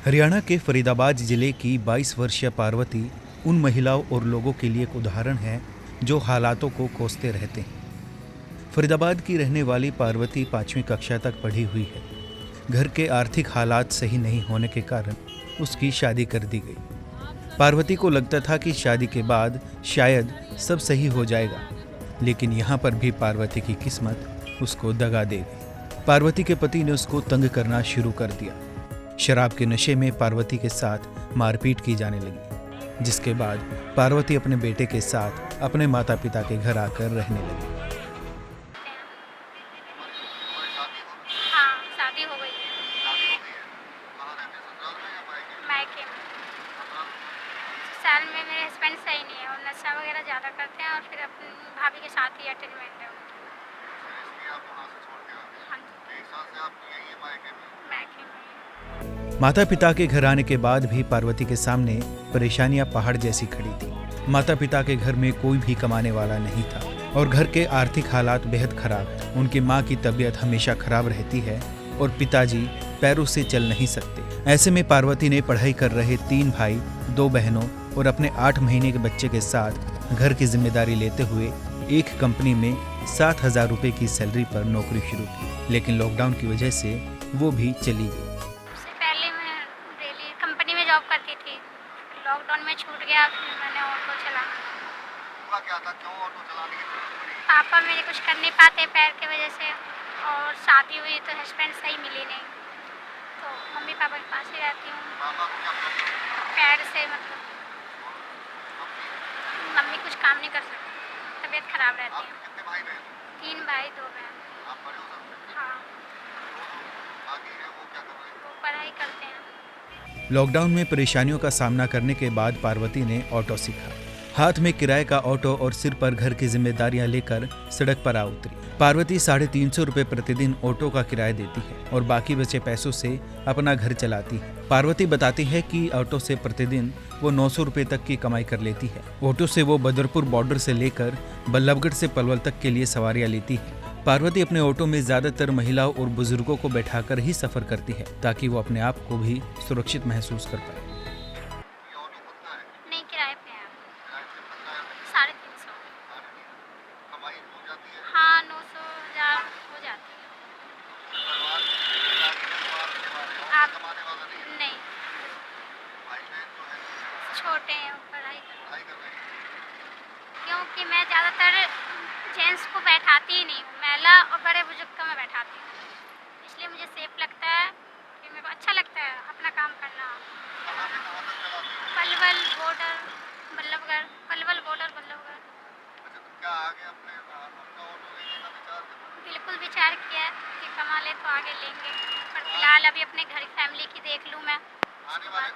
हरियाणा के फरीदाबाद जिले की 22 वर्षीय पार्वती उन महिलाओं और लोगों के लिए एक उदाहरण है जो हालातों को कोसते रहते हैं। फरीदाबाद की रहने वाली पार्वती 5वीं कक्षा तक पढ़ी हुई है। घर के आर्थिक हालात सही नहीं होने के कारण उसकी शादी कर दी गई। पार्वती को लगता था कि शादी के बाद शायद सब सही हो जाएगा, लेकिन यहाँ पर भी पार्वती की किस्मत उसको दगा दे गई। पार्वती के पति ने उसको तंग करना शुरू कर दिया। शराब के नशे में पार्वती के साथ मारपीट की जाने लगी, जिसके बाद पार्वती अपने बेटे के साथ अपने माता पिता के घर आकर रहने लगी। हाँ, शादी हो गई है। मायके में। साल में मेरे हस्बैंड सही नहीं है और नशा वगैरह ज़्यादा करते हैं और फिर अपनी भाभी के साथ ही अटैचमेंट है उनकी। हाँ जी। मायके में। माता पिता के घर आने के बाद भी पार्वती के सामने परेशानियां पहाड़ जैसी खड़ी थी। माता पिता के घर में कोई भी कमाने वाला नहीं था और घर के आर्थिक हालात बेहद खराब थे। उनकी माँ की तबीयत हमेशा खराब रहती है और पिताजी पैरों से चल नहीं सकते। ऐसे में पार्वती ने पढ़ाई कर रहे 3 भाई, 2 बहनों और अपने 8 महीने के बच्चे के साथ घर की जिम्मेदारी लेते हुए एक कंपनी में 7,000 रुपये की सैलरी पर नौकरी शुरू की, लेकिन लॉकडाउन की वजह से वो भी चली गई। लॉकडाउन में छूट गया, फिर मैंने ऑटो चलाना। हुआ क्या था, क्यों ऑटो चलाने की जरूरत पड़ी? पापा मेरे कुछ कर नहीं पाते पैर की वजह से, और शादी हुई तो हस्बैंड सही मिली नहीं, तो मम्मी पापा के पास ही रहती हूँ। पापा को क्या प्रॉब्लम? पैर से मतलब मम्मी कुछ काम नहीं कर सकती, तबीयत खराब रहती है। कितने भाई बहन? 3 भाई 2 बहन। आप बड़े हो सबसे? हाँ। बाकी है वो क्या कर रहे हैं? वो पढ़ाई करते हैं। लॉकडाउन में परेशानियों का सामना करने के बाद पार्वती ने ऑटो सीखा। हाथ में किराए का ऑटो और सिर पर घर की जिम्मेदारियां लेकर सड़क पर आ उतरी। पार्वती 350 रुपये प्रतिदिन ऑटो का किराया देती है और बाकी बचे पैसों से अपना घर चलाती है। पार्वती बताती है कि ऑटो से प्रतिदिन वो 900 रुपये तक की कमाई कर लेती है। ऑटो से वो बदरपुर बॉर्डर से लेकर बल्लभगढ़ से पलवल तक के लिए सवारियां लेती है। पार्वती अपने ऑटो में ज्यादातर महिलाओं और बुजुर्गों को बैठाकर ही सफर करती है, ताकि वो अपने आप को भी सुरक्षित महसूस कर पाए। नहीं, किराए पे है। 350। कमाई हो जाती है? हाँ, 900 1000 हो जाती है। आप कमाने वाला नहीं? नहीं, भाई बहन जो है छोटे हैं, पढ़ाई कर रहे हैं। क्योंकि मैं ज़्यादातर जेंट्स को बैठाती ही नहीं हूँ, महिला और बड़े बुजुर्ग को मैं बैठाती हूँ, इसलिए मुझे सेफ लगता है कि मेरे को अच्छा लगता है अपना काम करना। कहाँ से कहाँ तक चलाते हैं? Palwal border Ballabhgarh, Palwal border Ballabhgarh. अच्छा, तो क्या आगे अपना ऑटो लेने का विचार कर? बिल्कुल विचार किया है कि कमा ले तो आगे लेंगे, पर फिलहाल अभी अपने घर की फैमिली की देख लूँ मैं। आने वाले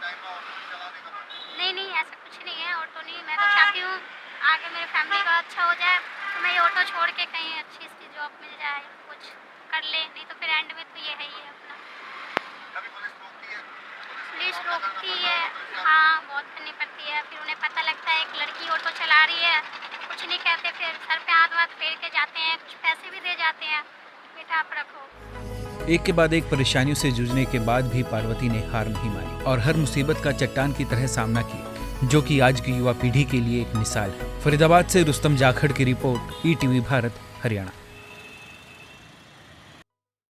टाइम में ऑटो चलाने का मन? नहीं, ऐसा कुछ नहीं है, ऑटो नहीं। मैं तो चाहती हूँ आगे मेरी फैमिली का अच्छा हो जाए, तो मैं ये ऑटो छोड़ के कहीं अच्छी सी जॉब मिल जाए, कुछ कर ले, नहीं तो फिर एंड में तो ये है ही है अपना। कभी पुलिस रोकती है? पुलिस रोकती है, हाँ, बहुत करनी पड़ती है। फिर उन्हें पता लगता है एक लड़की ऑटो चला रही है, कुछ नहीं कहते, फिर सर पे हाथ फेर के जाते हैं, कुछ पैसे भी दे जाते हैं, बेटा आप रखो। एक के बाद एक परेशानियों से जूझने के बाद भी पार्वती ने हार नहीं मानी और हर मुसीबत का चट्टान की तरह सामना किया, जो कि आज की युवा पीढ़ी के लिए एक मिसाल है। फरीदाबाद से रुस्तम जाखड़ की रिपोर्ट, ETV भारत, हरियाणा।